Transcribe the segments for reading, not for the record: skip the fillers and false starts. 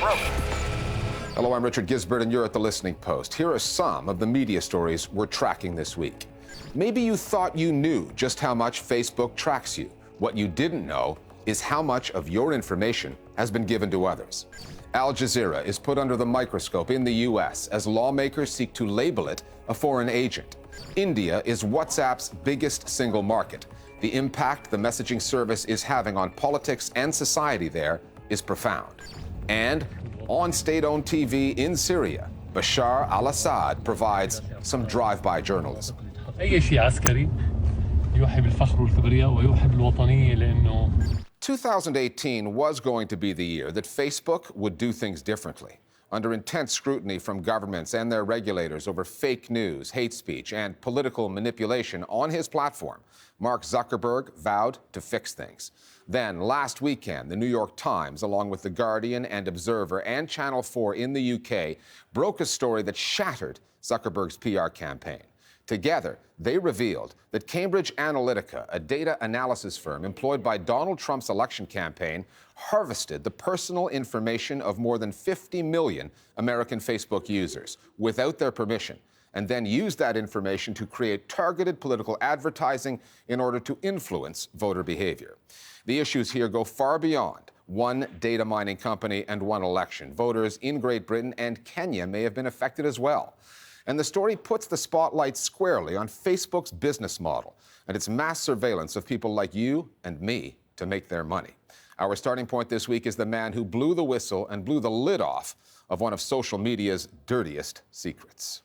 broke. Hello, I'm Richard Gisbert, and you're at The Listening Post. Here are some of the media stories we're tracking this week. Maybe you thought you knew just how much Facebook tracks you. What you didn't know is how much of your information has been given to others. Al Jazeera is put under the microscope in the U.S. as lawmakers seek to label it a foreign agent. India is WhatsApp's biggest single market. The impact the messaging service is having on politics and society there is profound. And on state-owned TV in Syria, Bashar al-Assad provides some drive-by journalism. أي شيء عسكري يوحي بالفخر والكبرياء ويوحي بالوطنية لأنه 2018 was going to be the year that Facebook would do things differently. Under intense scrutiny from governments and their regulators over fake news, hate speech, and political manipulation on his platform, Mark Zuckerberg vowed to fix things. Then, last weekend, the New York Times, along with The Guardian and Observer and Channel 4 in the UK, broke a story that shattered Zuckerberg's PR campaign. Together, they revealed that Cambridge Analytica, a data analysis firm employed by Donald Trump's election campaign, harvested the personal information of more than 50 million American Facebook users without their permission, and then used that information to create targeted political advertising in order to influence voter behavior. The issues here go far beyond one data mining company and one election. Voters in Great Britain and Kenya may have been affected as well. And the story puts the spotlight squarely on Facebook's business model and its mass surveillance of people like you and me to make their money. Our starting point this week is the man who blew the whistle and blew the lid off of one of social media's dirtiest secrets.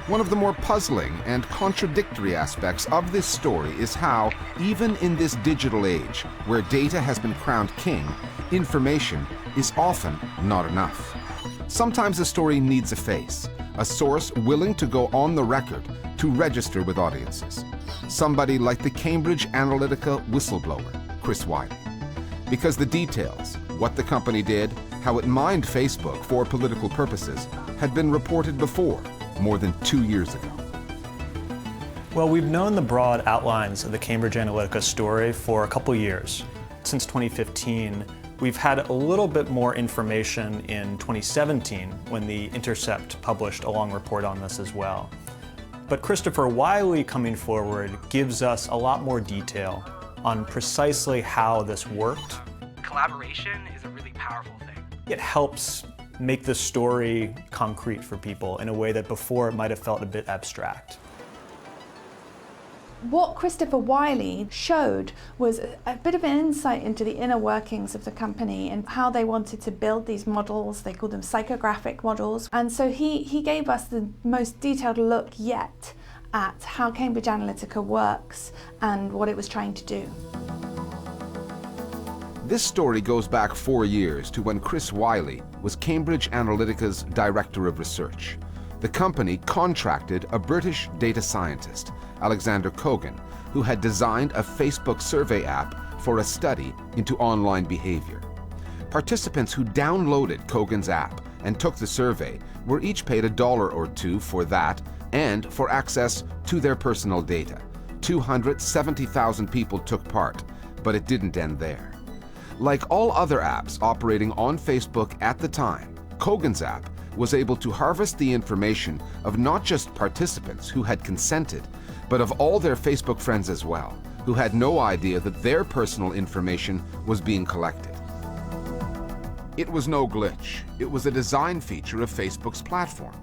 One of the more puzzling and contradictory aspects of this story is how, even in this digital age, where data has been crowned king, information is often not enough. Sometimes a story needs a face, a source willing to go on the record to register with audiences. Somebody like the Cambridge Analytica whistleblower, Chris Wylie. Because the details, what the company did, how it mined Facebook for political purposes, had been reported before, more than 2 years ago. Well, we've known the broad outlines of the Cambridge Analytica story for a couple years. Since 2015, we've had a little bit more information in 2017 when The Intercept published a long report on this as well. But Christopher Wylie coming forward gives us a lot more detail on precisely how this worked. Collaboration is a really powerful thing. It helps make the story concrete for people in a way that before it might have felt a bit abstract. What Christopher Wylie showed was a bit of an insight into the inner workings of the company and how they wanted to build these models. They called them psychographic models. And so he gave us the most detailed look yet at how Cambridge Analytica works and what it was trying to do. This story goes back 4 years to when Chris Wylie was Cambridge Analytica's director of research. The company contracted a British data scientist, Alexander Kogan, who had designed a Facebook survey app for a study into online behavior. Participants who downloaded Kogan's app and took the survey were each paid $1 or $2 for that and for access to their personal data. 270,000 people took part, but it didn't end there. Like all other apps operating on Facebook at the time, Kogan's app was able to harvest the information of not just participants who had consented, but of all their Facebook friends as well, who had no idea that their personal information was being collected. It was no glitch. It was a design feature of Facebook's platform.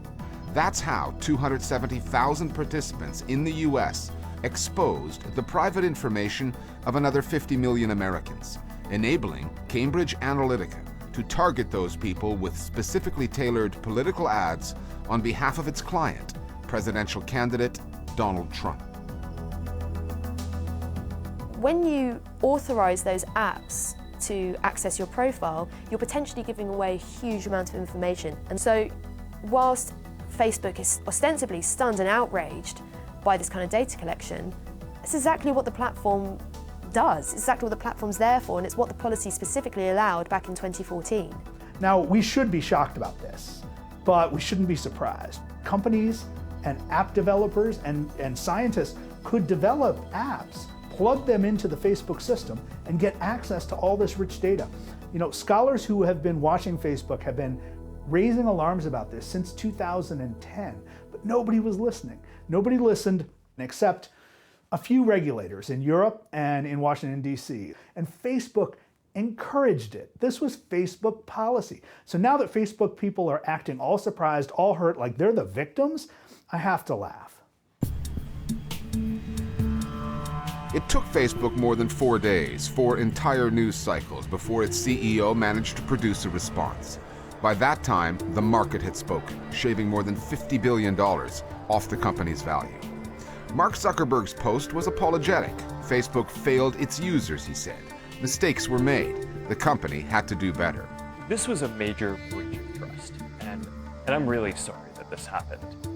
That's how 270,000 participants in the US exposed the private information of another 50 million Americans, enabling Cambridge Analytica to target those people with specifically tailored political ads on behalf of its client, presidential candidate Donald Trump. When you authorize those apps to access your profile, you're potentially giving away a huge amount of information. And so, whilst Facebook is ostensibly stunned and outraged by this kind of data collection, it's exactly what the platform does. It's exactly what the platform's there for, and it's what the policy specifically allowed back in 2014. Now, we should be shocked about this, but we shouldn't be surprised. Companies and app developers and scientists could develop apps, plug them into the Facebook system, and get access to all this rich data. You know, scholars who have been watching Facebook have been raising alarms about this since 2010, but nobody was listening. Nobody listened except a few regulators in Europe and in Washington, D.C. And Facebook encouraged it. This was Facebook policy. So now that Facebook people are acting all surprised, all hurt, like they're the victims, I have to laugh. It took Facebook more than 4 days, 4 entire news cycles, before its CEO managed to produce a response. By that time, the market had spoken, shaving more than $50 billion off the company's value. Mark Zuckerberg's post was apologetic. Facebook failed its users, he said. Mistakes were made. The company had to do better. This was a major breach of trust, and I'm really sorry that this happened.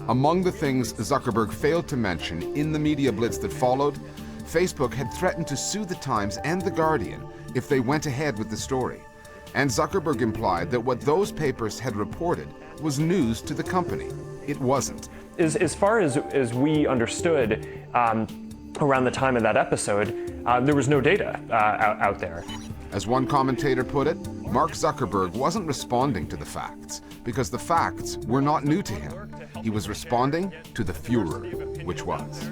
Among the things Zuckerberg failed to mention in the media blitz that followed, Facebook had threatened to sue The Times and The Guardian if they went ahead with the story. And Zuckerberg implied that what those papers had reported was news to the company. It wasn't. As far as we understood, around the time of that episode, there was no data out there. As one commentator put it, Mark Zuckerberg wasn't responding to the facts because the facts were not new to him. He was responding to the Führer, which was.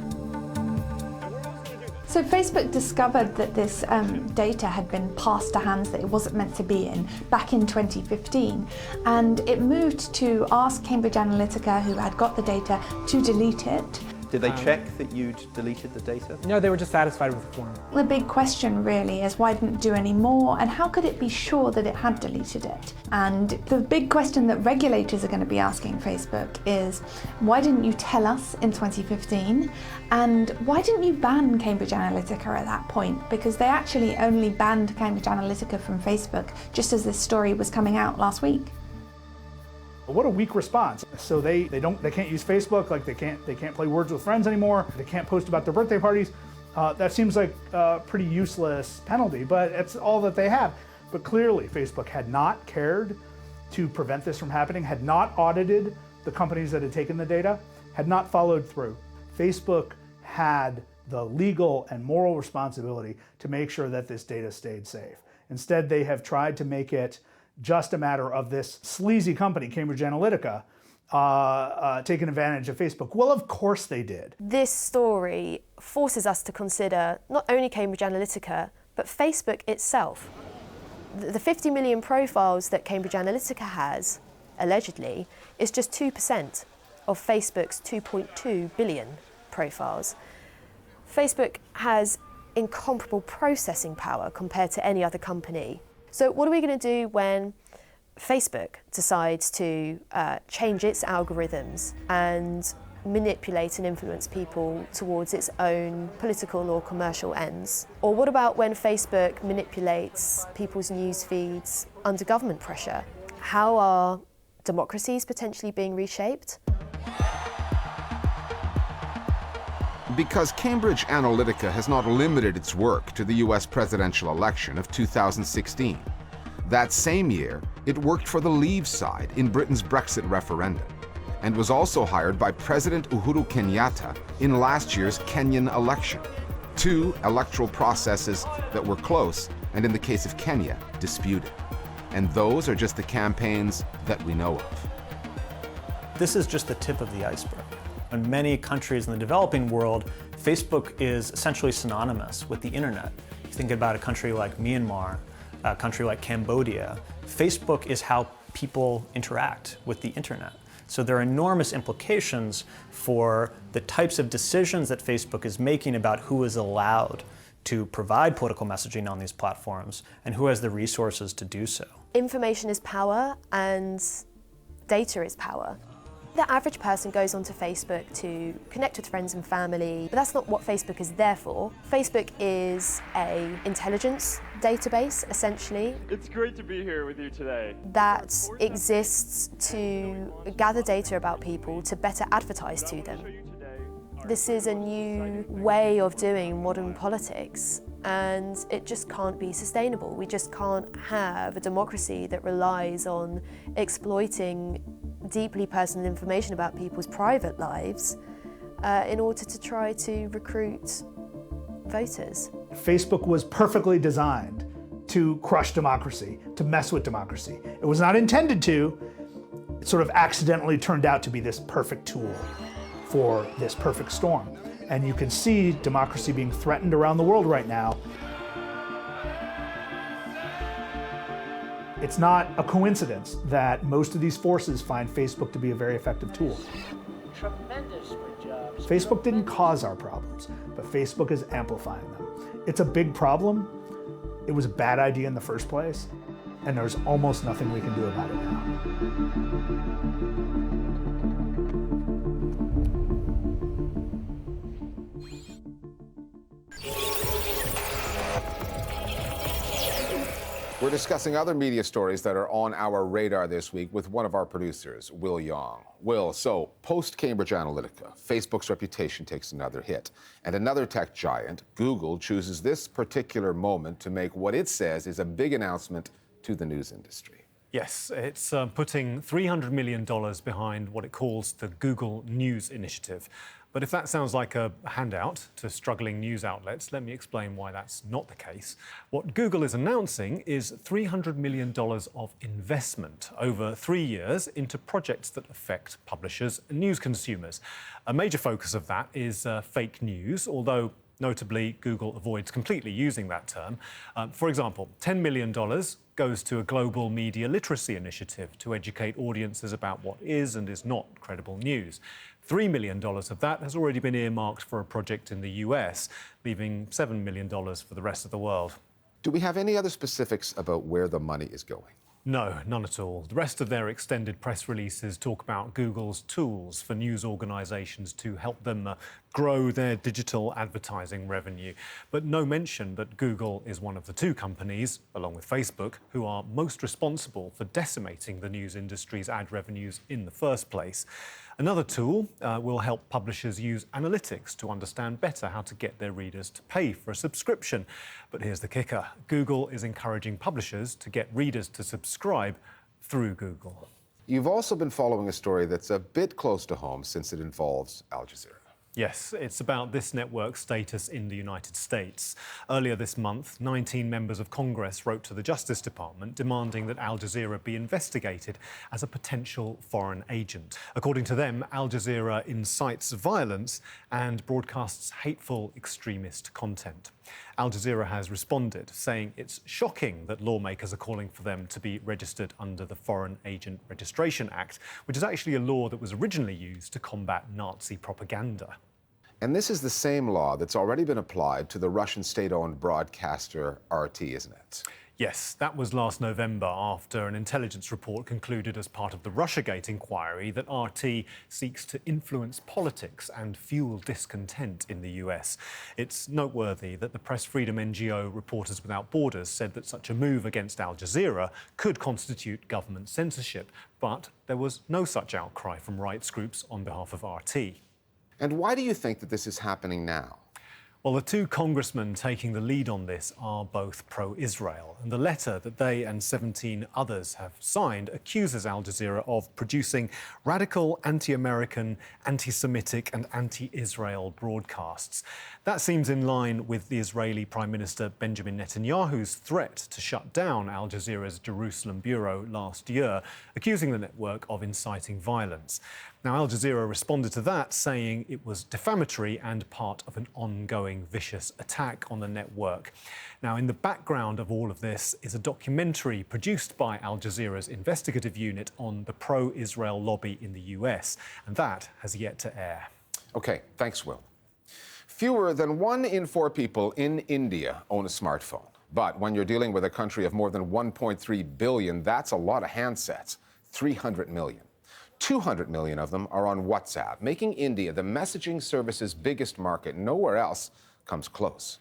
So Facebook discovered that this data had been passed to hands that it wasn't meant to be in back in 2015, and it moved to ask Cambridge Analytica, who had got the data, to delete it. Did they check that you'd deleted the data? No, they were just satisfied with the form. The big question really is why didn't it do any more, and how could it be sure that it had deleted it? And the big question that regulators are going to be asking Facebook is, why didn't you tell us in 2015? And why didn't you ban Cambridge Analytica at that point? Because they actually only banned Cambridge Analytica from Facebook just as this story was coming out last week. What a weak response. So they can't use Facebook, like they can't play Words with Friends anymore. They can't post about their birthday parties. That seems like a pretty useless penalty, but it's all that they have. But clearly Facebook had not cared to prevent this from happening, had not audited the companies that had taken the data, had not followed through. Facebook had the legal and moral responsibility to make sure that this data stayed safe. Instead, they have tried to make it just a matter of this sleazy company, Cambridge Analytica, taking advantage of Facebook. Well, of course they did. This story forces us to consider not only Cambridge Analytica, but Facebook itself. The 50 million profiles that Cambridge Analytica has, allegedly, is just 2% of Facebook's 2.2 billion profiles. Facebook has incomparable processing power compared to any other company. So what are we going to do when Facebook decides to change its algorithms and manipulate and influence people towards its own political or commercial ends? Or what about when Facebook manipulates people's news feeds under government pressure? How are democracies potentially being reshaped? Because Cambridge Analytica has not limited its work to the US presidential election of 2016. That same year, it worked for the Leave side in Britain's Brexit referendum, and was also hired by President Uhuru Kenyatta in last year's Kenyan election. 2 electoral processes that were close, and in the case of Kenya, disputed. And those are just the campaigns that we know of. This is just the tip of the iceberg. In many countries in the developing world, Facebook is essentially synonymous with the internet. If you think about a country like Myanmar, a country like Cambodia, Facebook is how people interact with the internet. So there are enormous implications for the types of decisions that Facebook is making about who is allowed to provide political messaging on these platforms and who has the resources to do so. Information is power and data is power. The average person goes onto Facebook to connect with friends and family, but that's not what Facebook is there for. Facebook is an intelligence database, essentially. It's great to be here with you today. That exists to gather data about people to better advertise to them. This is a new way of doing modern politics, and it just can't be sustainable. We just can't have a democracy that relies on exploiting deeply personal information about people's private lives in order to try to recruit voters. Facebook was perfectly designed to crush democracy, to mess with democracy. It was not intended to. It sort of accidentally turned out to be this perfect tool for this perfect storm. And you can see democracy being threatened around the world right now. It's not a coincidence that most of these forces find Facebook to be a very effective tool. Tremendous good jobs. Facebook didn't cause our problems, but Facebook is amplifying them. It's a big problem. It was a bad idea in the first place, and there's almost nothing we can do about it now. We're discussing other media stories that are on our radar this week with one of our producers, Will Young. Will, so post-Cambridge Analytica, Facebook's reputation takes another hit. And another tech giant, Google, chooses this particular moment to make what it says is a big announcement to the news industry. Yes, it's putting $300 million behind what it calls the Google News Initiative. But if that sounds like a handout to struggling news outlets, let me explain why that's not the case. What Google is announcing is $300 million of investment over 3 years into projects that affect publishers and news consumers. A major focus of that is fake news, although notably, Google avoids completely using that term. For example, $10 million goes to a global media literacy initiative to educate audiences about what is and is not credible news. $3 million of that has already been earmarked for a project in the US, leaving $7 million for the rest of the world. Do we have any other specifics about where the money is going? No, none at all. The rest of their extended press releases talk about Google's tools for news organisations to help them grow their digital advertising revenue. But no mention that Google is one of the two companies, along with Facebook, who are most responsible for decimating the news industry's ad revenues in the first place. Another tool will help publishers use analytics to understand better how to get their readers to pay for a subscription. But here's the kicker. Google is encouraging publishers to get readers to subscribe through Google. You've also been following a story that's a bit close to home since it involves Al Jazeera. Yes, it's about this network's status in the United States. Earlier this month, 19 members of Congress wrote to the Justice Department demanding that Al Jazeera be investigated as a potential foreign agent. According to them, Al Jazeera incites violence and broadcasts hateful extremist content. Al Jazeera has responded, saying it's shocking that lawmakers are calling for them to be registered under the Foreign Agent Registration Act, which is actually a law that was originally used to combat Nazi propaganda. And this is the same law that's already been applied to the Russian state-owned broadcaster RT, isn't it? Yes, that was last November after an intelligence report concluded as part of the Russiagate inquiry that RT seeks to influence politics and fuel discontent in the US. It's noteworthy that the press freedom NGO Reporters Without Borders said that such a move against Al Jazeera could constitute government censorship, but there was no such outcry from rights groups on behalf of RT. And why do you think that this is happening now? Well, the two congressmen taking the lead on this are both pro-Israel, and the letter that they and 17 others have signed accuses Al Jazeera of producing radical, anti-American, anti-Semitic and anti-Israel broadcasts. That seems in line with the Israeli Prime Minister Benjamin Netanyahu's threat to shut down Al Jazeera's Jerusalem bureau last year, accusing the network of inciting violence. Now, Al Jazeera responded to that, saying it was defamatory and part of an ongoing vicious attack on the network. Now, in the background of all of this is a documentary produced by Al Jazeera's investigative unit on the pro-Israel lobby in the US, and that has yet to air. Okay, thanks, Will. Fewer than 1 in 4 people in India own a smartphone. But when you're dealing with a country of more than 1.3 billion, that's a lot of handsets, 300 million. 200 million of them are on WhatsApp, making India the messaging service's biggest market. Nowhere else comes close.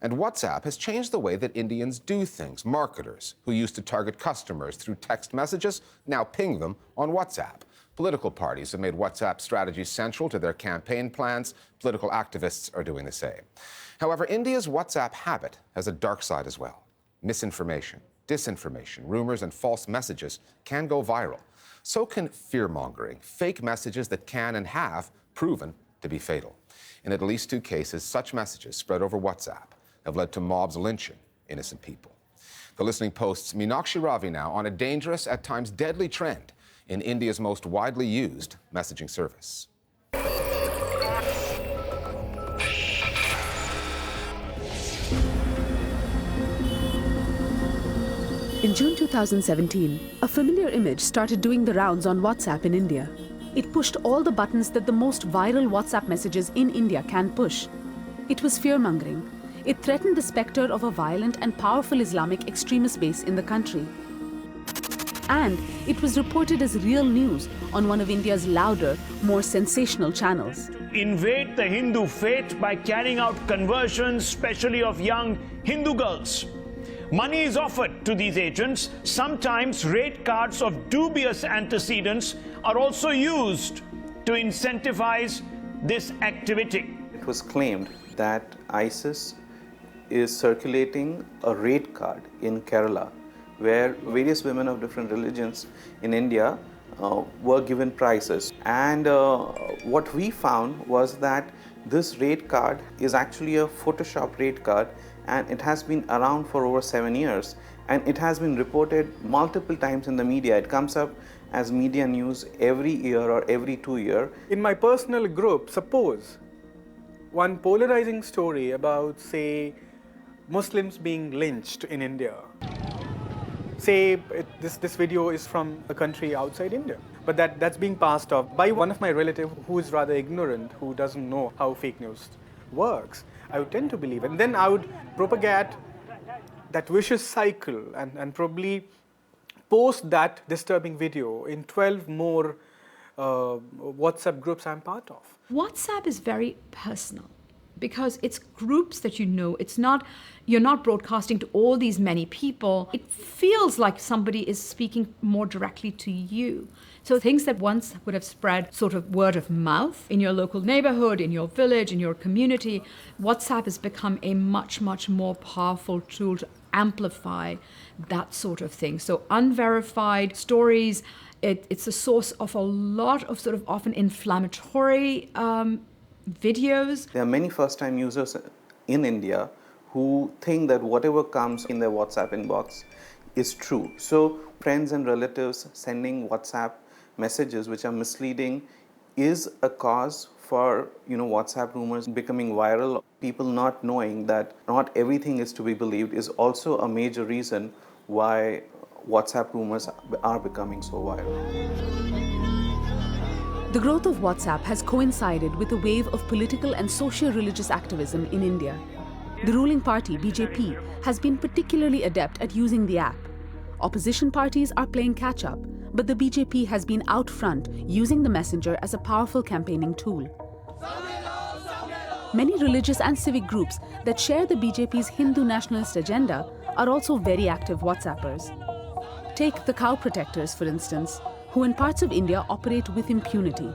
And WhatsApp has changed the way that Indians do things. Marketers who used to target customers through text messages now ping them on WhatsApp. Political parties have made WhatsApp strategies central to their campaign plans. Political activists are doing the same. However, India's WhatsApp habit has a dark side as well. Misinformation, disinformation, rumors, and false messages can go viral. So can fear-mongering, fake messages that can and have proven to be fatal. In at least 2 cases, such messages spread over WhatsApp have led to mobs lynching innocent people. The Listening Post's Meenakshi Ravi now on a dangerous, at times deadly trend in India's most widely used messaging service. In June 2017, a familiar image started doing the rounds on WhatsApp in India. It pushed all the buttons that the most viral WhatsApp messages in India can push. It was fear-mongering. It threatened the specter of a violent and powerful Islamic extremist base in the country. And it was reported as real news on one of India's louder, more sensational channels. Invade the Hindu faith by carrying out conversions, especially of young Hindu girls. Money is offered to these agents. Sometimes rate cards of dubious antecedents are also used to incentivize this activity. It was claimed that ISIS is circulating a rate card in Kerala, where various women of different religions in India were given prizes. And what we found was that this rate card is actually a Photoshop rate card, and it has been around for over 7 years, and it has been reported multiple times in the media. It comes up as media news every year or every 2 years. In my personal group, suppose one polarizing story about, say, Muslims being lynched in India. Say this video is from a country outside India, but that's being passed off by one of my relatives who is rather ignorant, who doesn't know how fake news works. I would tend to believe it. And then I would propagate that vicious cycle and probably post that disturbing video in 12 more WhatsApp groups I'm part of. WhatsApp is very personal because it's groups that you know. It's not, you're not broadcasting to all these many people. It feels like somebody is speaking more directly to you. So things that once would have spread sort of word of mouth in your local neighborhood, in your village, in your community, WhatsApp has become a much, much more powerful tool to amplify that sort of thing. So unverified stories, it's a source of a lot of sort of often inflammatory videos. There are many first-time users in India who think that whatever comes in their WhatsApp inbox is true. So friends and relatives sending WhatsApp messages which are misleading is a cause for WhatsApp rumors becoming viral. People not knowing that not everything is to be believed is also a major reason why WhatsApp rumors are becoming so viral. The growth of WhatsApp has coincided with a wave of political and socio-religious activism in India. The ruling party, BJP, has been particularly adept at using the app. Opposition parties are playing catch-up, but the BJP has been out front, using the messenger as a powerful campaigning tool. Many religious and civic groups that share the BJP's Hindu nationalist agenda are also very active WhatsAppers. Take the cow protectors, for instance, who in parts of India operate with impunity.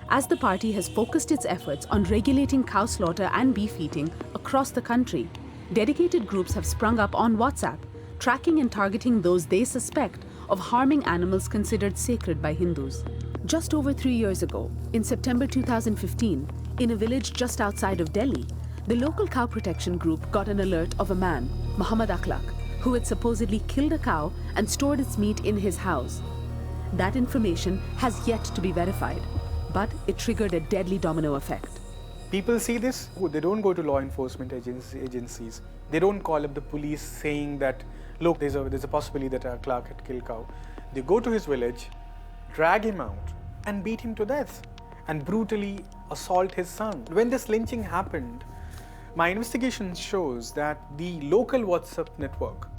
As the party has focused its efforts on regulating cow slaughter and beef eating across the country, dedicated groups have sprung up on WhatsApp, tracking and targeting those they suspect of harming animals considered sacred by Hindus. Just over 3 years ago, in September 2015, in a village just outside of Delhi, the local cow protection group got an alert of a man, Mohammad Ali, who had supposedly killed a cow and stored its meat in his house. That information has yet to be verified, but it triggered a deadly domino effect. People see this, they don't go to law enforcement agencies. They don't call up the police saying that, look, there's a possibility that our clerk had killed cow. They go to his village, drag him out, and beat him to death, and brutally assault his son. When this lynching happened, my investigation shows that the local WhatsApp network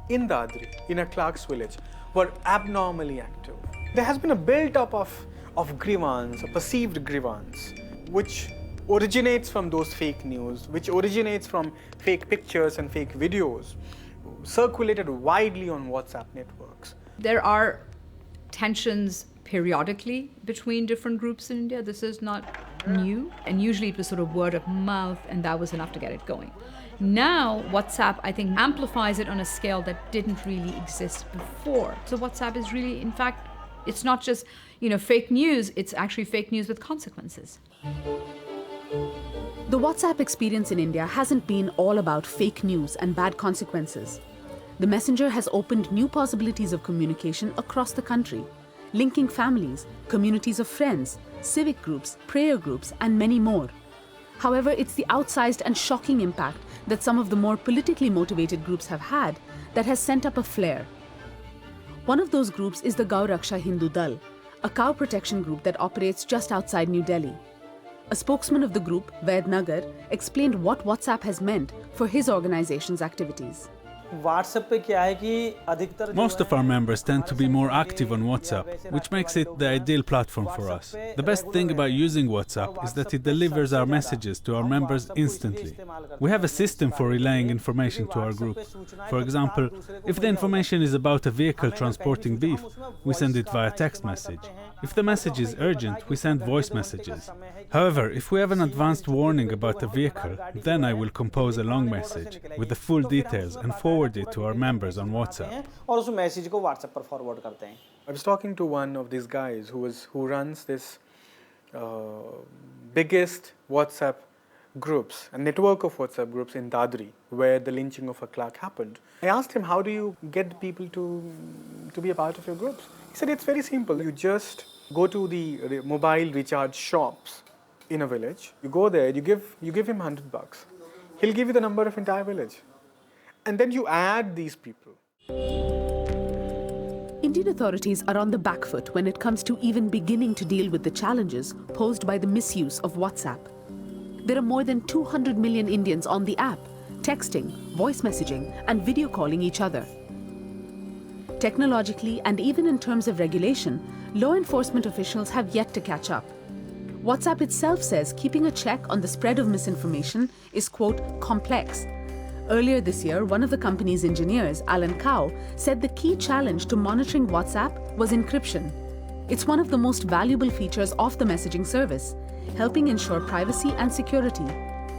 in Dadri, in a clerk's village, were abnormally active. There has been a build-up of grievance, a perceived grievance, which originates from those fake news, which originates from fake pictures and fake videos, circulated widely on WhatsApp networks. There are tensions periodically between different groups in India. This is not new, and usually it was sort of word of mouth, and that was enough to get it going. Now, WhatsApp, I think, amplifies it on a scale that didn't really exist before. So WhatsApp is really, in fact, It's not just, fake news, it's actually fake news with consequences. The WhatsApp experience in India hasn't been all about fake news and bad consequences. The messenger has opened new possibilities of communication across the country, linking families, communities of friends, civic groups, prayer groups, and many more. However, it's the outsized and shocking impact that some of the more politically motivated groups have had that has sent up a flare. One of those groups is the Gau Raksha Hindu Dal, a cow protection group that operates just outside New Delhi. A spokesman of the group, Vaid Nagar, explained what WhatsApp has meant for his organization's activities. Most of our members tend to be more active on WhatsApp, which makes it the ideal platform for us. The best thing about using WhatsApp is that it delivers our messages to our members instantly. We have a system for relaying information to our group. For example, if the information is about a vehicle transporting beef, we send it via text message. If the message is urgent, we send voice messages. However, if we have an advanced warning about a vehicle, then I will compose a long message with the full details and forward it to our members on WhatsApp. I was talking to one of these guys who runs this biggest WhatsApp groups, a network of WhatsApp groups in Dadri, where the lynching of a clerk happened. I asked him, how do you get people to be a part of your groups? He said, it's very simple. You just go to the mobile recharge shops in a village. You go there, you give him $100. He'll give you the number of entire village. And then you add these people. Indian authorities are on the back foot when it comes to even beginning to deal with the challenges posed by the misuse of WhatsApp. There are more than 200 million Indians on the app, texting, voice messaging, and video calling each other. Technologically, and even in terms of regulation, law enforcement officials have yet to catch up. WhatsApp itself says keeping a check on the spread of misinformation is, quote, complex. Earlier this year, one of the company's engineers, Alan Cow, said the key challenge to monitoring WhatsApp was encryption. It's one of the most valuable features of the messaging service, helping ensure privacy and security.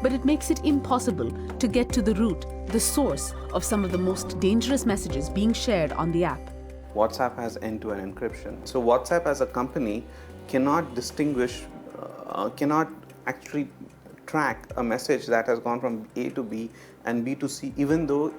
But it makes it impossible to get to the root, the source of some of the most dangerous messages being shared on the app. WhatsApp has end-to-end encryption. So WhatsApp as a company cannot distinguish, cannot actually track a message that has gone from A to B and B to C, even though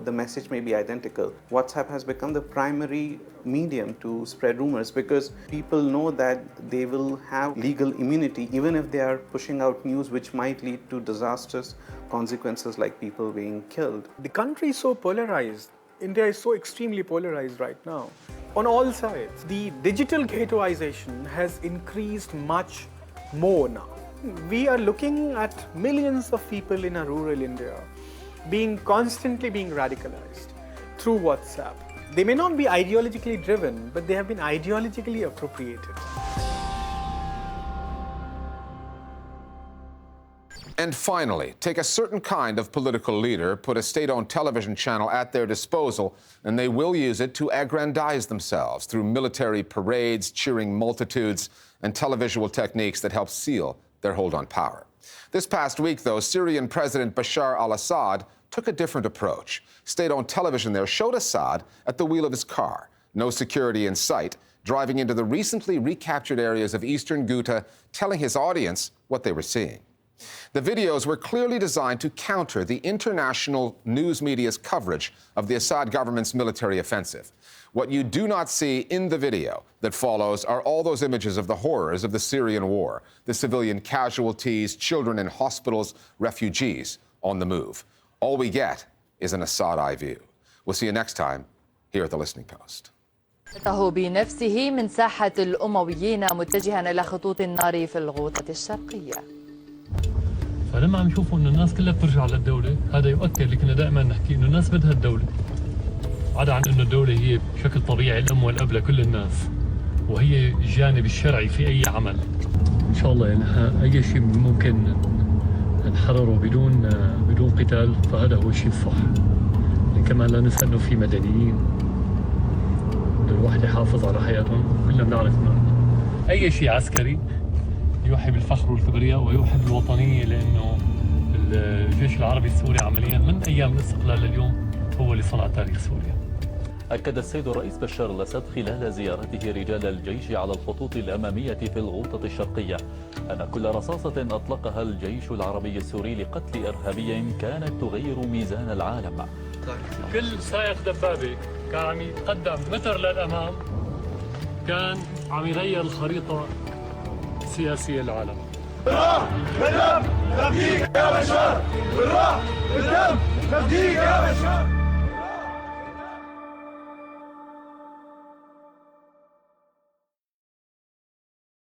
the message may be identical. WhatsApp has become the primary medium to spread rumors because people know that they will have legal immunity even if they are pushing out news which might lead to disastrous consequences like people being killed. The country is so polarized. India is so extremely polarized right now. On all sides, the digital ghettoization has increased much more now. We are looking at millions of people in a rural India constantly being radicalized through WhatsApp. They may not be ideologically driven, but they have been ideologically appropriated. And finally, take a certain kind of political leader, put a state-owned television channel at their disposal, and they will use it to aggrandize themselves through military parades, cheering multitudes, and televisual techniques that help seal their hold on power. This past week, though, Syrian President Bashar al-Assad took a different approach. State-owned television there showed Assad at the wheel of his car, no security in sight, driving into the recently recaptured areas of eastern Ghouta, telling his audience what they were seeing. The videos were clearly designed to counter the international news media's coverage of the Assad government's military offensive. What you do not see in the video that follows are all those images of the horrors of the Syrian war, the civilian casualties, children in hospitals, refugees on the move. All we get is an Assad eye view. We'll see you next time here at The Listening Post. بنفسه من ساحة الأمويين متجها إلى خطوط النار في الغوطة الشرقية. فلما عم يشوفوا انه الناس كلها بترجع للدولة، هذا يؤكد اللي كنا دائما نحكي انه الناس بدها الدولة. عدا عن انه الدولة هي بشكل طبيعي الأم والأب لكل الناس، وهي الجانب الشرعي في أي عمل. إن شاء الله يعني أي شيء ممكن نحرره بدون قتال، فهذا هو الشيء الصح. كمان لا ننسى انه في مدنيين بده الواحد يحافظ على حياتهم، كلنا بنعرف انه أي شيء عسكري يوحي بالفخر والكبرياء ويوحي بالوطنية، لأنه الجيش العربي السوري عمليا من أيام الاستقلال لليوم هو اللي صنع تاريخ سوريا. أكد السيد الرئيس بشار الأسد خلال زيارته رجال الجيش على الخطوط الأمامية في الغوطة الشرقية أن كل رصاصة أطلقها الجيش العربي السوري لقتل إرهابي كانت تغير ميزان العالم. كل سائق دبابة كان عم يتقدم متر للأمام كان عم يغير الخريطة السياسية للعالم. بالراح بالدم نفديك يا بشار، بالراح بالدم نفديك يا بشار.